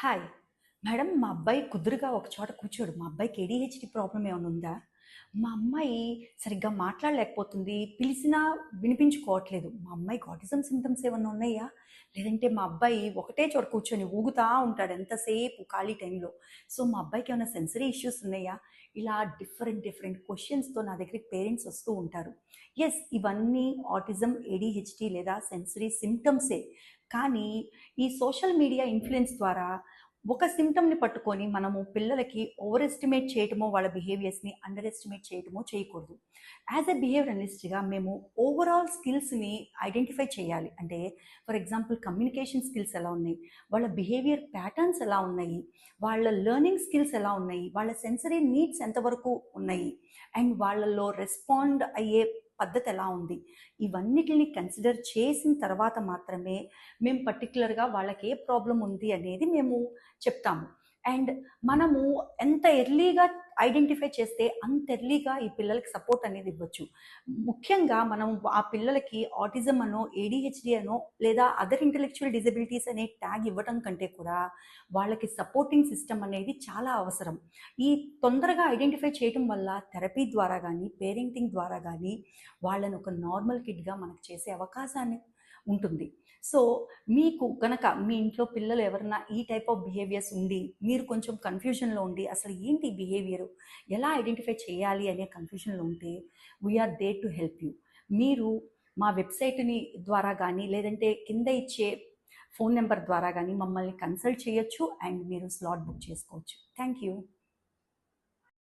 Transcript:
Hi. Madam మా అబ్బాయి కుదురుగా ఒక చోట కూర్చోడు. మా అబ్బాయికి ఏడీహెచ్‌డీ ప్రాబ్లమ్ ఏమైనా ఉందా? మా అమ్మాయి సరిగ్గా మాట్లాడలేకపోతుంది. పిలిచినా వినిపించుకోవట్లేదు. మా అమ్మాయికి ఆటిజం సింప్టమ్స్ ఏమన్నా ఉన్నాయా? లేదంటే మా అబ్బాయి ఒకటే చోట కూర్చొని ఊగుతా ఉంటాడు ఎంతసేపు ఖాళీ టైంలో. సో, మా అబ్బాయికి ఏమైనా సెన్సరీ ఇష్యూస్ ఉన్నాయా? ఇలా డిఫరెంట్ డిఫరెంట్ క్వెషన్స్‌తో నా దగ్గరికి పేరెంట్స్ వస్తూ ఉంటారు. యెస్, ఇవన్నీ ఆటిజం, ఏడీహెచ్‌డీ లేదా సెన్సరీ సింప్టమ్సే. కానీ ఈ సోషల్ మీడియా ఇన్‌ఫ్లుయెన్స్ ద్వారా ఒక సింప్టమ్‌ని పట్టుకొని మనము పిల్లలకి ఓవర్ ఎస్టిమేట్ చేయటమో, వాళ్ళ బిహేవియర్స్‌ని అండర్ ఎస్టిమేట్ చేయటమో చేయకూడదు. యాస్ ఎ బిహేవియర్ అనలిస్ట్‌గా మేము ఓవరాల్ స్కిల్స్‌ని ఐడెంటిఫై చేయాలి. అంటే ఫర్ ఎగ్జాంపుల్ కమ్యూనికేషన్ స్కిల్స్ ఎలా ఉన్నాయి? వాళ్ళ బిహేవియర్ ప్యాటర్న్స్ ఎలా ఉన్నాయి? వాళ్ళ లెర్నింగ్ స్కిల్స్ ఎలా ఉన్నాయి? వాళ్ళ సెన్సరీ నీడ్స్ ఎంతవరకు ఉన్నాయి? అండ్ వాళ్ళలో రెస్పాండ్ అయ్యే పద్ధతి ఎలా ఉంది? ఇవన్నిటిని కన్సిడర్ చేసిన తర్వాత మాత్రమే మేము పర్టిక్యులర్‌గా వాళ్ళకి ఏ ప్రాబ్లమ్ ఉంది అనేది మేము చెప్తాము. అండ్ మనము ఎంత ఎర్లీగా ఐడెంటిఫై చేస్తే అంత ఎర్లీగా ఈ పిల్లలకి సపోర్ట్ అనేది ఇవ్వచ్చు. ముఖ్యంగా మనం ఆ పిల్లలకి ఆటిజం అనో, ఏడీహెచ్‌డీ అనో లేదా అదర్ ఇంటలెక్చువల్ డిజబిలిటీస్ అనే ట్యాగ్ ఇవ్వటం కంటే కూడా వాళ్ళకి సపోర్టింగ్ సిస్టమ్ అనేది చాలా అవసరం. ఈ తొందరగా ఐడెంటిఫై చేయటం వల్ల థెరపీ ద్వారా గానీ, పేరెంటింగ్ ద్వారా గానీ వాళ్ళని ఒక నార్మల్ కిడ్‌గా మనకు చేసే అవకాశాన్ని ఉంటుంది. సో, మీకు గనక మీ ఇంట్లో పిల్లలు ఎవరన్నా ఈ టైప్ ఆఫ్ బిహేవియర్స్ ఉండి, మీరు కొంచెం కన్‌ఫ్యూజన్‌లో ఉండి, అసలు ఏంటి ఈ బిహేవియరు? ఎలా ఐడెంటిఫై చేయాలి అనే కన్‌ఫ్యూజన్‌లో ఉంటే, we are there to help you. మీరు మా వెబ్‌సైట్‌ని ద్వారా గానీ, లేదంటే కింద ఇచ్చే ఫోను నంబర్ ద్వారా గానీ మమ్మల్ని కన్సల్ట్ చేయొచ్చు. అండ్ మీరు స్లాట్ బుక్ చేసుకోవచ్చు. Thank you.